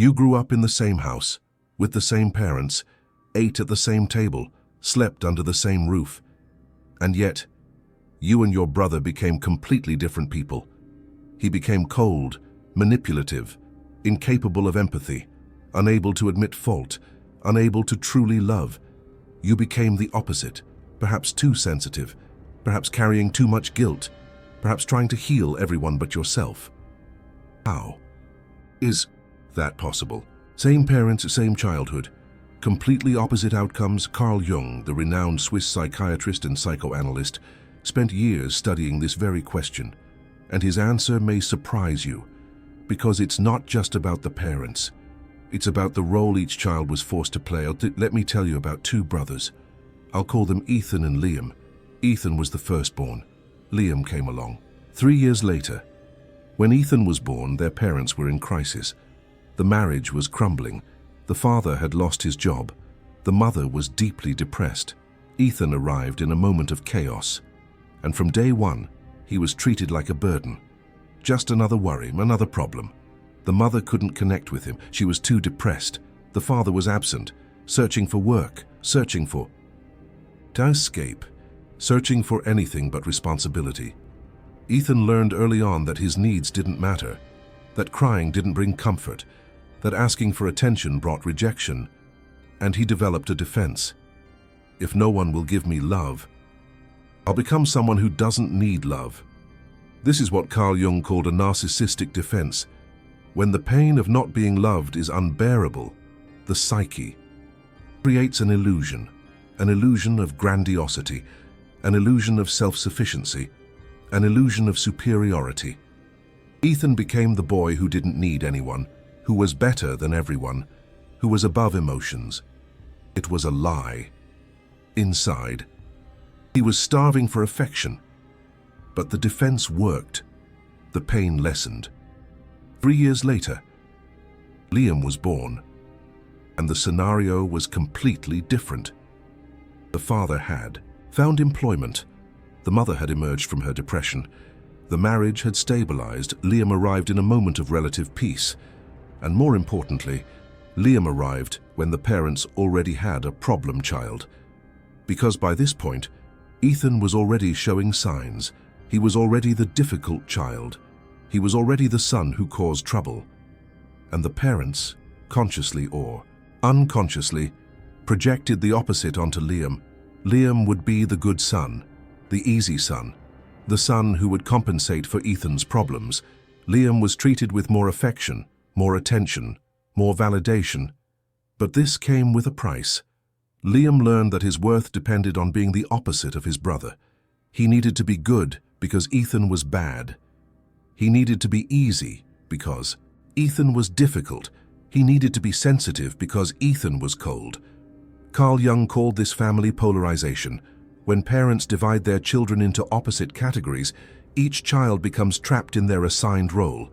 You grew up in the same house, with the same parents, ate at the same table, slept under the same roof. And yet, you and your brother became completely different people. He became cold, manipulative, incapable of empathy, unable to admit fault, unable to truly love. You became the opposite, perhaps too sensitive, perhaps carrying too much guilt, perhaps trying to heal everyone but yourself. How is that possible? Same parents, same childhood, completely opposite outcomes. Carl Jung, the renowned Swiss psychiatrist and psychoanalyst, spent years studying this very question, and his answer may surprise you, because it's not just about the parents. It's about the role each child was forced to play. Let me tell you about two brothers. I'll call them Ethan and Liam. Ethan was the firstborn. Liam came along 3 years later. When Ethan was born, their parents were in crisis. The marriage was crumbling. The father had lost his job. The mother was deeply depressed. Ethan arrived in a moment of chaos. And from day one, he was treated like a burden. Just another worry, another problem. The mother couldn't connect with him. She was too depressed. The father was absent, searching for work, searching for to escape, searching for anything but responsibility. Ethan learned early on that his needs didn't matter, that crying didn't bring comfort, that asking for attention brought rejection, and he developed a defense. If no one will give me love, I'll become someone who doesn't need love. This is what Carl Jung called a narcissistic defense. When the pain of not being loved is unbearable, the psyche creates an illusion of grandiosity, an illusion of self-sufficiency, an illusion of superiority. Ethan became the boy who didn't need anyone, who was better than everyone, who was above emotions. It was a lie. Inside, he was starving for affection. But the defense worked. The pain lessened. 3 years later, Liam was born, and the scenario was completely different. The father had found employment. The mother had emerged from her depression. The marriage had stabilized. Liam arrived in a moment of relative peace. And more importantly, Liam arrived when the parents already had a problem child. Because by this point, Ethan was already showing signs. He was already the difficult child. He was already the son who caused trouble. And the parents, consciously or unconsciously, projected the opposite onto Liam. Liam would be the good son, the easy son, the son who would compensate for Ethan's problems. Liam was treated with more affection, more attention, more validation. But this came with a price. Liam learned that his worth depended on being the opposite of his brother. He needed to be good because Ethan was bad. He needed to be easy because Ethan was difficult. He needed to be sensitive because Ethan was cold. Carl Jung called this family polarization. When parents divide their children into opposite categories, each child becomes trapped in their assigned role.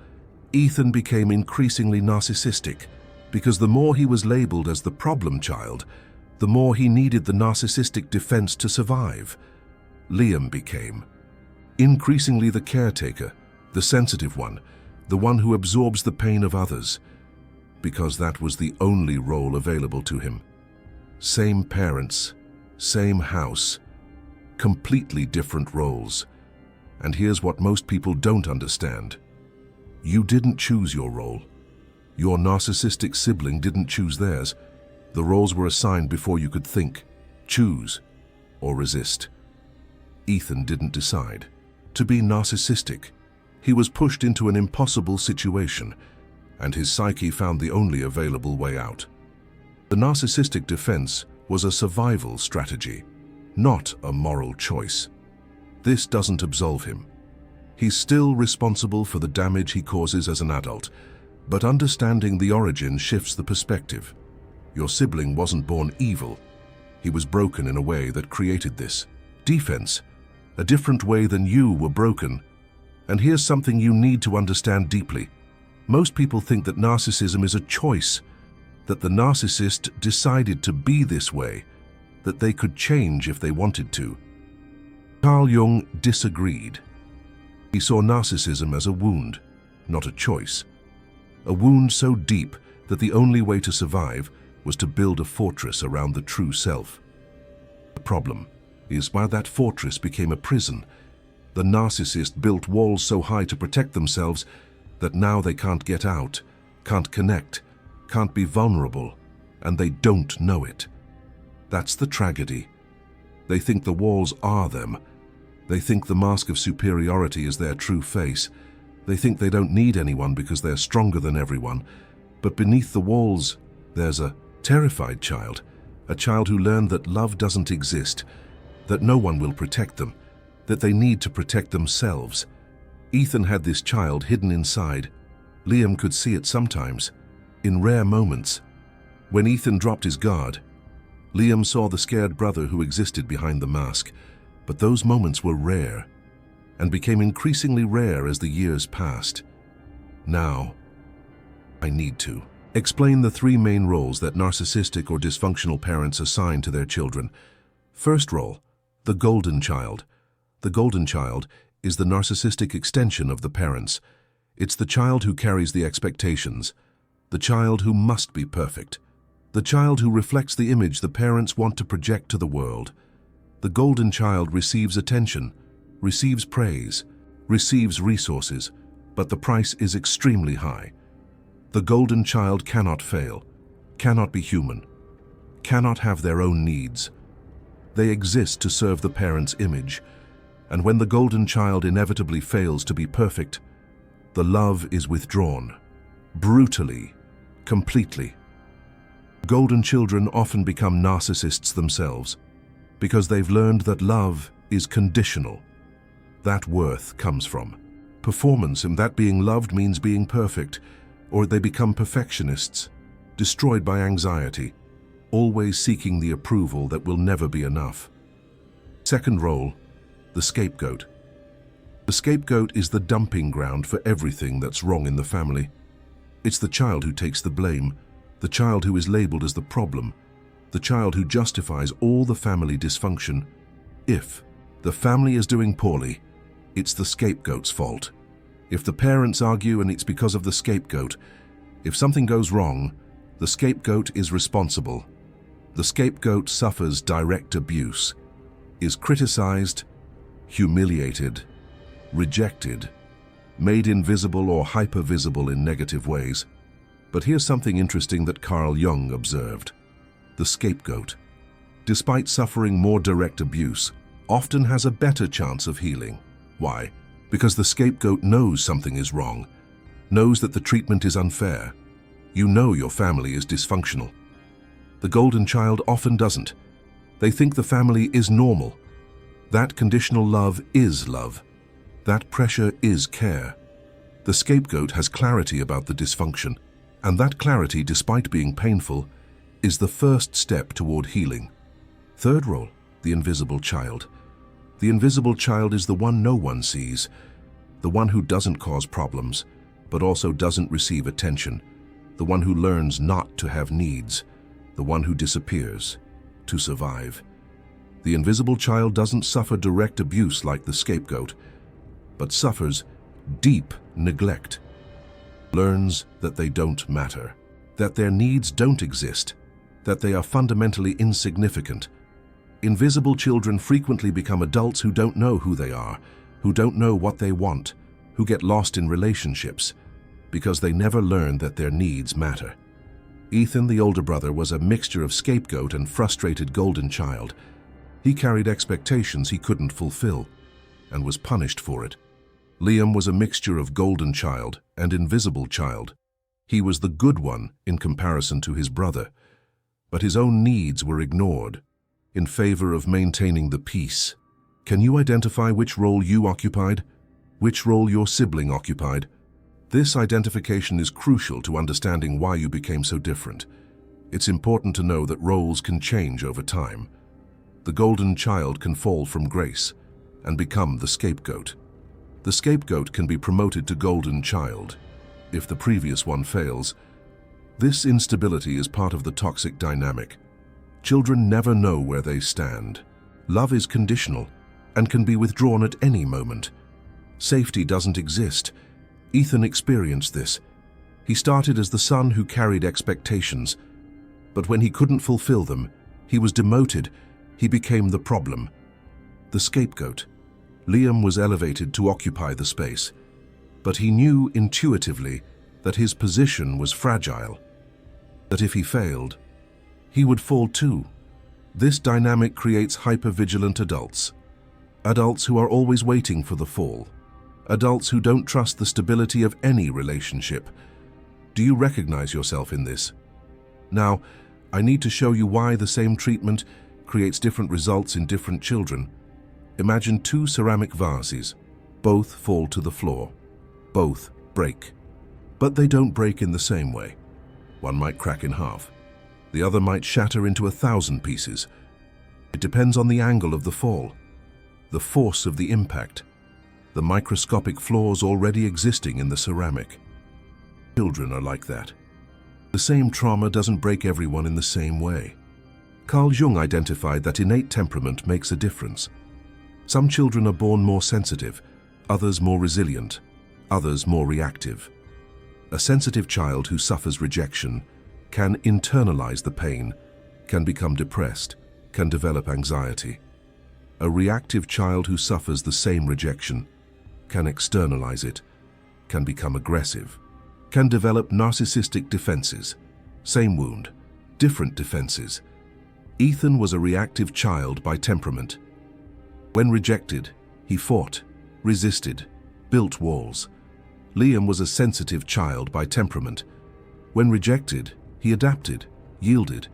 Ethan became increasingly narcissistic because the more he was labeled as the problem child, the more he needed the narcissistic defense to survive. Liam became increasingly the caretaker, the sensitive one, the one who absorbs the pain of others, because that was the only role available to him. Same parents, same house, completely different roles. And here's what most people don't understand. You didn't choose your role. Your narcissistic sibling didn't choose theirs. The roles were assigned before you could think, choose, or resist. Ethan didn't decide to be narcissistic. He was pushed into an impossible situation, and his psyche found the only available way out. The narcissistic defense was a survival strategy, not a moral choice. This doesn't absolve him. He's still responsible for the damage he causes as an adult, but understanding the origin shifts the perspective. Your sibling wasn't born evil. He was broken in a way that created this defense, a different way than you were broken. And here's something you need to understand deeply. Most people think that narcissism is a choice, that the narcissist decided to be this way, that they could change if they wanted to. Carl Jung disagreed. He saw narcissism as a wound, not a choice. A wound so deep that the only way to survive was to build a fortress around the true self. The problem is why that fortress became a prison. The narcissist built walls so high to protect themselves that now they can't get out, can't connect, can't be vulnerable, and they don't know it. That's the tragedy. They think the walls are them. They think the mask of superiority is their true face. They think they don't need anyone because they're stronger than everyone. But beneath the walls, there's a terrified child, a child who learned that love doesn't exist, that no one will protect them, that they need to protect themselves. Ethan had this child hidden inside. Liam could see it sometimes, in rare moments. When Ethan dropped his guard, Liam saw the scared brother who existed behind the mask, but those moments were rare, and became increasingly rare as the years passed. Now, I need to explain the three main roles that narcissistic or dysfunctional parents assign to their children. First role, the golden child. The golden child is the narcissistic extension of the parents. It's the child who carries the expectations, the child who must be perfect, the child who reflects the image the parents want to project to the world. The golden child receives attention, receives praise, receives resources, but the price is extremely high. The golden child cannot fail, cannot be human, cannot have their own needs. They exist to serve the parent's image, and when the golden child inevitably fails to be perfect, the love is withdrawn, brutally, completely. Golden children often become narcissists themselves because they've learned that love is conditional. That worth comes from performance, and that being loved means being perfect, or they become perfectionists, destroyed by anxiety, always seeking the approval that will never be enough. Second role, the scapegoat. The scapegoat is the dumping ground for everything that's wrong in the family. It's the child who takes the blame, the child who is labeled as the problem, the child who justifies all the family dysfunction. If the family is doing poorly, it's the scapegoat's fault. If the parents argue, and it's because of the scapegoat. If something goes wrong, the scapegoat is responsible. The scapegoat suffers direct abuse, is criticized, humiliated, rejected, made invisible or hypervisible in negative ways. But here's something interesting that Carl Jung observed. The scapegoat, despite suffering more direct abuse, often has a better chance of healing. Why? Because the scapegoat knows something is wrong, knows that the treatment is unfair. You know your family is dysfunctional. The golden child often doesn't. They think the family is normal. That conditional love is love. That pressure is care. The scapegoat has clarity about the dysfunction, and that clarity, despite being painful, is the first step toward healing. Third role, the invisible child. The invisible child is the one no one sees, the one who doesn't cause problems, but also doesn't receive attention, the one who learns not to have needs, the one who disappears to survive. The invisible child doesn't suffer direct abuse like the scapegoat, but suffers deep neglect, learns that they don't matter, that their needs don't exist, that they are fundamentally insignificant. Invisible children frequently become adults who don't know who they are, who don't know what they want, who get lost in relationships, because they never learned that their needs matter. Ethan, the older brother, was a mixture of scapegoat and frustrated golden child. He carried expectations he couldn't fulfill, and was punished for it. Liam was a mixture of golden child and invisible child. He was the good one in comparison to his brother, but his own needs were ignored in favor of maintaining the peace. Can you identify which role you occupied? Which role your sibling occupied? This identification is crucial to understanding why you became so different. It's important to know that roles can change over time. The golden child can fall from grace and become the scapegoat. The scapegoat can be promoted to golden child if the previous one fails. This instability is part of the toxic dynamic. Children never know where they stand. Love is conditional and can be withdrawn at any moment. Safety doesn't exist. Ethan experienced this. He started as the son who carried expectations, but when he couldn't fulfill them, he was demoted. He became the problem, the scapegoat. Liam was elevated to occupy the space, but he knew intuitively that his position was fragile, that if he failed, he would fall too. This dynamic creates hypervigilant adults. Adults who are always waiting for the fall. Adults who don't trust the stability of any relationship. Do you recognize yourself in this? Now, I need to show you why the same treatment creates different results in different children. Imagine two ceramic vases. Both fall to the floor. Both break. But they don't break in the same way. One might crack in half. The other might shatter into 1,000 pieces. It depends on the angle of the fall, the force of the impact, the microscopic flaws already existing in the ceramic. Children are like that. The same trauma doesn't break everyone in the same way. Carl Jung identified that innate temperament makes a difference. Some children are born more sensitive, others more resilient, others more reactive. A sensitive child who suffers rejection can internalize the pain, can become depressed, can develop anxiety. A reactive child who suffers the same rejection can externalize it, can become aggressive, can develop narcissistic defenses. Same wound, different defenses. Ethan was a reactive child by temperament. When rejected, he fought, resisted, built walls. Liam was a sensitive child by temperament. When rejected, he adapted, yielded,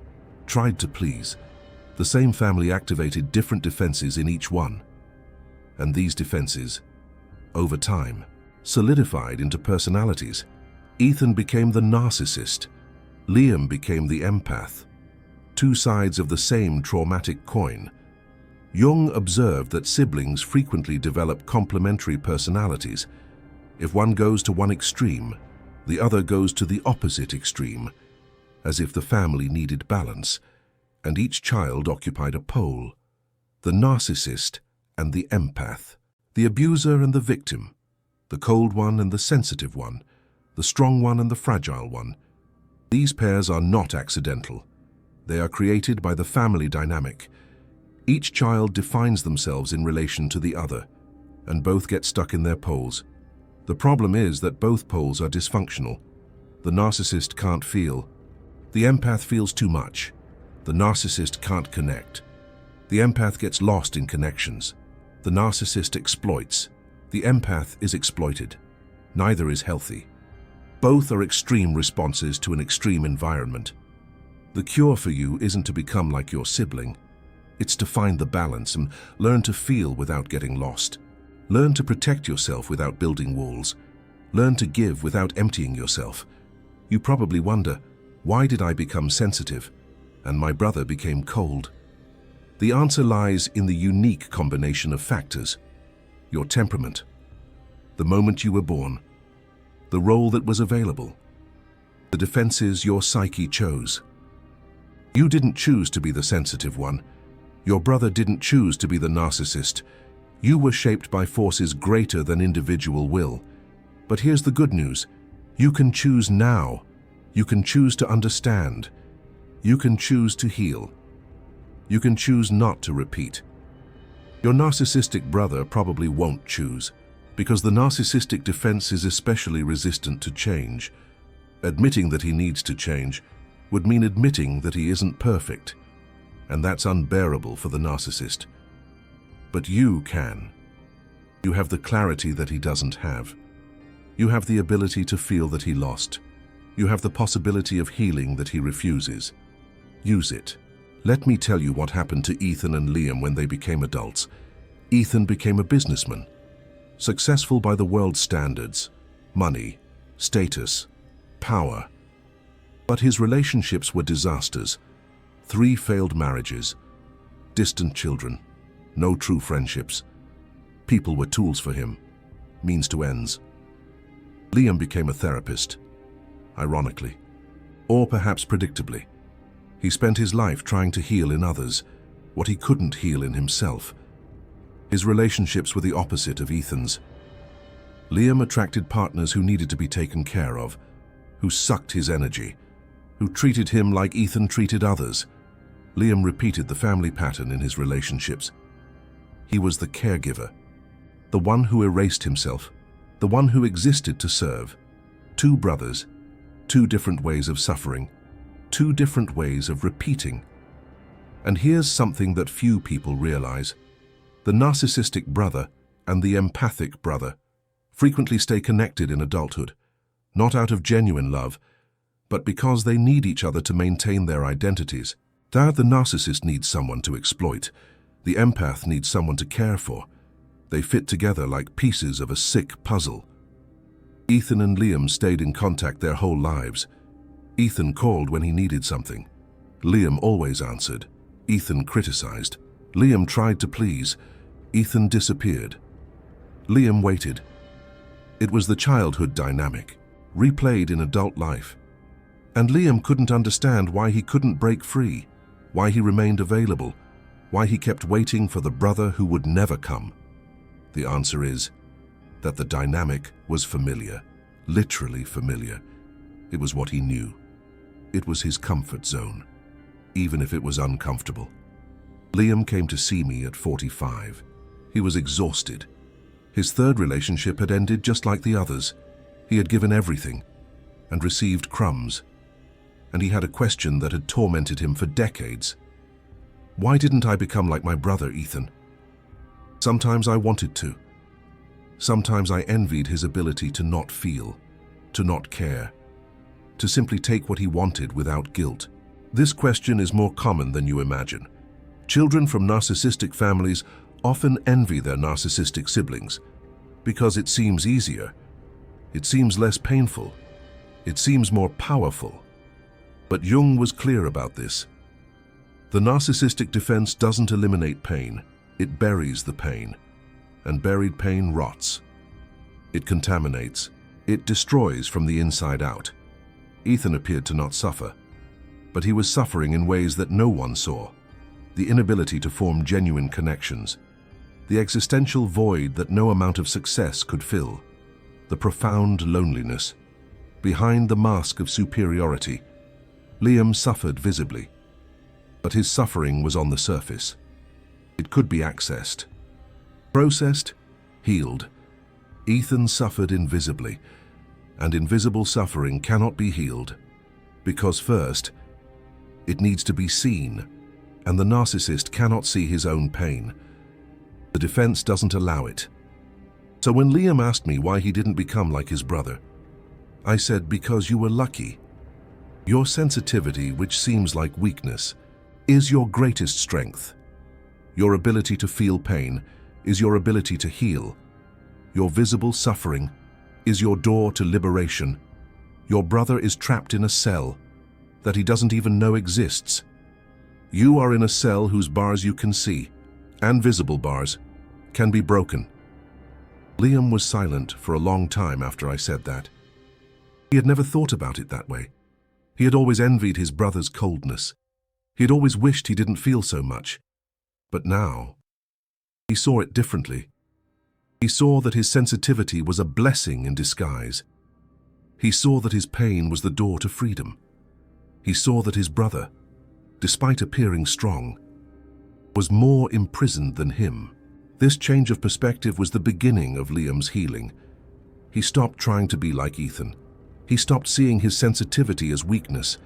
tried to please. The same family activated different defenses in each one. And these defenses, over time, solidified into personalities. Ethan became the narcissist. Liam became the empath. Two sides of the same traumatic coin. Jung observed that siblings frequently develop complementary personalities. If one goes to one extreme, the other goes to the opposite extreme, as if the family needed balance, and each child occupied a pole, the narcissist and the empath, the abuser and the victim, the cold one and the sensitive one, the strong one and the fragile one. These pairs are not accidental. They are created by the family dynamic. Each child defines themselves in relation to the other, and both get stuck in their poles. The problem is that both poles are dysfunctional. The narcissist can't feel. The empath feels too much. The narcissist can't connect. The empath gets lost in connections. The narcissist exploits. The empath is exploited. Neither is healthy. Both are extreme responses to an extreme environment. The cure for you isn't to become like your sibling. It's to find the balance and learn to feel without getting lost. Learn to protect yourself without building walls. Learn to give without emptying yourself. You probably wonder, why did I become sensitive and my brother became cold? The answer lies in the unique combination of factors. Your temperament, the moment you were born, the role that was available, the defenses your psyche chose. You didn't choose to be the sensitive one. Your brother didn't choose to be the narcissist. You were shaped by forces greater than individual will. But here's the good news. You can choose now. You can choose to understand. You can choose to heal. You can choose not to repeat. Your narcissistic brother probably won't choose, because the narcissistic defense is especially resistant to change. Admitting that he needs to change would mean admitting that he isn't perfect, and that's unbearable for the narcissist. But you can. You have the clarity that he doesn't have. You have the ability to feel that he lost. You have the possibility of healing that he refuses. Use it. Let me tell you what happened to Ethan and Liam when they became adults. Ethan became a businessman, successful by the world's standards, money, status, power. But his relationships were disasters. 3 failed marriages, distant children, no true friendships. People were tools for him, means to ends. Liam became a therapist, ironically, or perhaps predictably. He spent his life trying to heal in others what he couldn't heal in himself. His relationships were the opposite of Ethan's. Liam attracted partners who needed to be taken care of, who sucked his energy, who treated him like Ethan treated others. Liam repeated the family pattern in his relationships. He was the caregiver, the one who erased himself, the one who existed to serve. Two brothers, two different ways of suffering, two different ways of repeating. And here's something that few people realize. The narcissistic brother and the empathic brother frequently stay connected in adulthood, not out of genuine love, but because they need each other to maintain their identities. The narcissist needs someone to exploit. The empath needs someone to care for. They fit together like pieces of a sick puzzle. Ethan and Liam stayed in contact their whole lives. Ethan called when he needed something. Liam always answered. Ethan criticized. Liam tried to please. Ethan disappeared. Liam waited. It was the childhood dynamic, replayed in adult life. And Liam couldn't understand why he couldn't break free, why he remained available, why he kept waiting for the brother who would never come. The answer is that the dynamic was familiar, literally familiar. It was what he knew. It was his comfort zone, even if it was uncomfortable. Liam came to see me at 45. He was exhausted. His third relationship had ended just like the others. He had given everything and received crumbs. And he had a question that had tormented him for decades. Why didn't I become like my brother, Ethan? Sometimes I wanted to. Sometimes I envied his ability to not feel, to not care, to simply take what he wanted without guilt. This question is more common than you imagine. Children from narcissistic families often envy their narcissistic siblings because it seems easier, it seems less painful, it seems more powerful. But Jung was clear about this. The narcissistic defense doesn't eliminate pain, it buries the pain, and buried pain rots. It contaminates, it destroys from the inside out. Ethan appeared to not suffer, but he was suffering in ways that no one saw. The inability to form genuine connections, the existential void that no amount of success could fill, the profound loneliness. Behind the mask of superiority, Liam suffered visibly, but his suffering was on the surface. It could be accessed, processed, healed. Ethan suffered invisibly, and invisible suffering cannot be healed, because first, it needs to be seen, and the narcissist cannot see his own pain. The defense doesn't allow it. So when Liam asked me why he didn't become like his brother, I said, because you were lucky. Your sensitivity, which seems like weakness, is your greatest strength. Your ability to feel pain is your ability to heal. Your visible suffering is your door to liberation. Your brother is trapped in a cell that he doesn't even know exists. You are in a cell whose bars you can see, and visible bars, can be broken. Liam was silent for a long time after I said that. He had never thought about it that way. He had always envied his brother's coldness. He had always wished he didn't feel so much. But now, he saw it differently. He saw that his sensitivity was a blessing in disguise. He saw that his pain was the door to freedom. He saw that his brother, despite appearing strong, was more imprisoned than him. This change of perspective was the beginning of Liam's healing. He stopped trying to be like Ethan. He stopped seeing his sensitivity as weakness.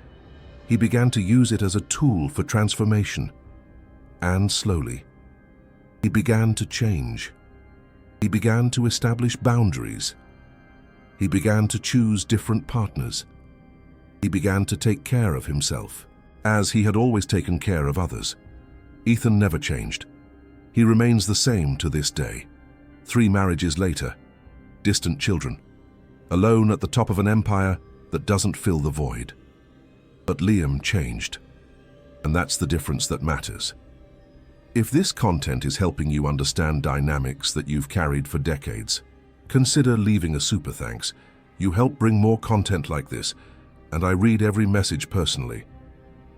He began to use it as a tool for transformation. And slowly, he began to change. He began to establish boundaries. He began to choose different partners. He began to take care of himself, as he had always taken care of others. Ethan never changed. He remains the same to this day. 3 marriages later, distant children, alone at the top of an empire that doesn't fill the void. But Liam changed, and that's the difference that matters. If this content is helping you understand dynamics that you've carried for decades, consider leaving a super thanks. You help bring more content like this, and I read every message personally.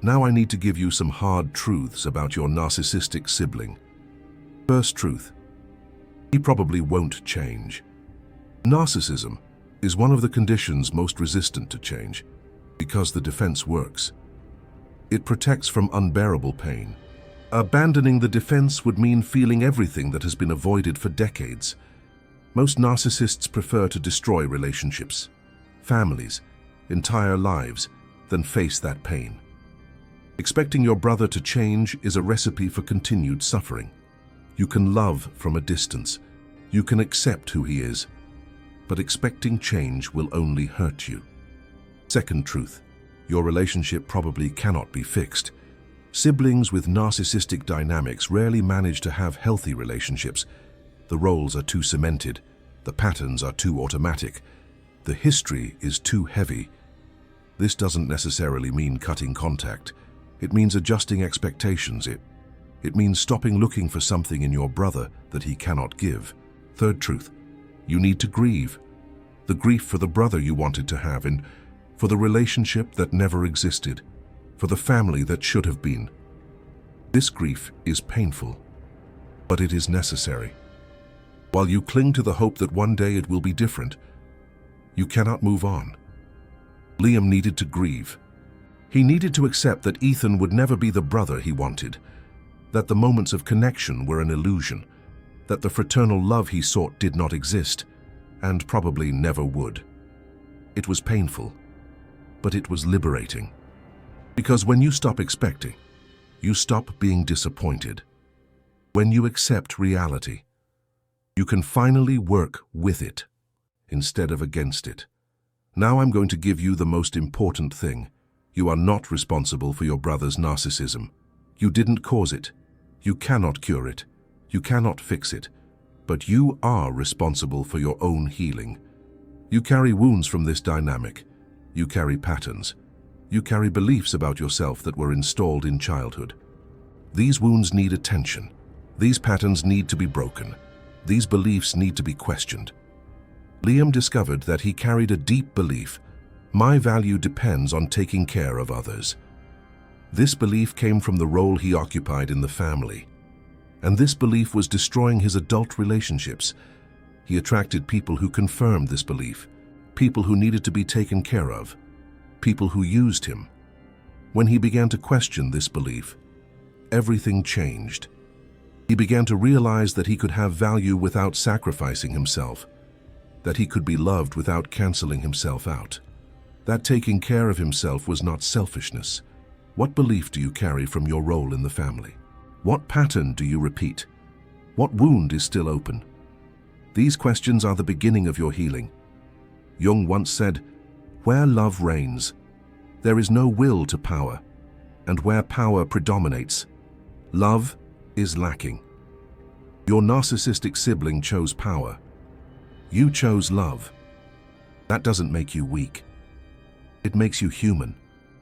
Now I need to give you some hard truths about your narcissistic sibling. First truth: he probably won't change. Narcissism, is one of the conditions most resistant to change, because the defense works. It protects from unbearable pain. Abandoning the defense would mean feeling everything that has been avoided for decades. Most narcissists prefer to destroy relationships, families, entire lives, than face that pain. Expecting your brother to change is a recipe for continued suffering. You can love from a distance. You can accept who he is. But expecting change will only hurt you. Second truth, your relationship probably cannot be fixed. Siblings with narcissistic dynamics rarely manage to have healthy relationships. The roles are too cemented. The patterns are too automatic. The history is too heavy. This doesn't necessarily mean cutting contact. It means adjusting expectations. It means stopping looking for something in your brother that he cannot give. Third truth, you need to grieve. The grief for the brother you wanted to have, and for the relationship that never existed, for the family that should have been. This grief is painful, but it is necessary. While you cling to the hope that one day it will be different, you cannot move on. Liam needed to grieve. He needed to accept that Ethan would never be the brother he wanted, that the moments of connection were an illusion, that the fraternal love he sought did not exist, and probably never would. It was painful, but it was liberating. Because when you stop expecting, you stop being disappointed. When you accept reality, you can finally work with it instead of against it. Now I'm going to give you the most important thing. You are not responsible for your brother's narcissism. You didn't cause it. You cannot cure it. You cannot fix it. But you are responsible for your own healing. You carry wounds from this dynamic. You carry patterns. You carry beliefs about yourself that were installed in childhood. These wounds need attention. These patterns need to be broken. These beliefs need to be questioned. Liam discovered that he carried a deep belief: my value depends on taking care of others. This belief came from the role he occupied in the family. And this belief was destroying his adult relationships. He attracted people who confirmed this belief, people who needed to be taken care of, people who used him. When he began to question this belief, everything changed. He began to realize that he could have value without sacrificing himself, that he could be loved without canceling himself out, that taking care of himself was not selfishness. What belief do you carry from your role in the family? What pattern do you repeat? What wound is still open? These questions are the beginning of your healing. Jung once said, "Where love reigns, there is no will to power, and where power predominates, love is lacking." Your narcissistic sibling chose power. You chose love. That doesn't make you weak. It makes you human.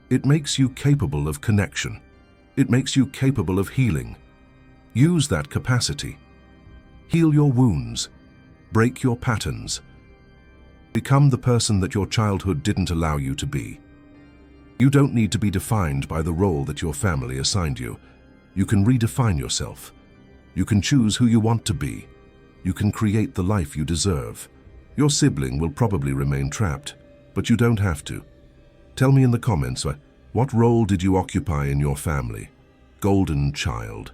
It makes you capable of connection. It makes you capable of healing. Use that capacity. Heal your wounds. Break your patterns. Become the person that your childhood didn't allow you to be. You don't need to be defined by the role that your family assigned you. You can redefine yourself. You can choose who you want to be. You can create the life you deserve. Your sibling will probably remain trapped, but you don't have to. Tell me in the comments, what role did you occupy in your family? Golden child,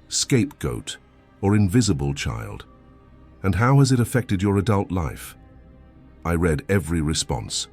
scapegoat, or invisible child? And how has it affected your adult life? I read every response.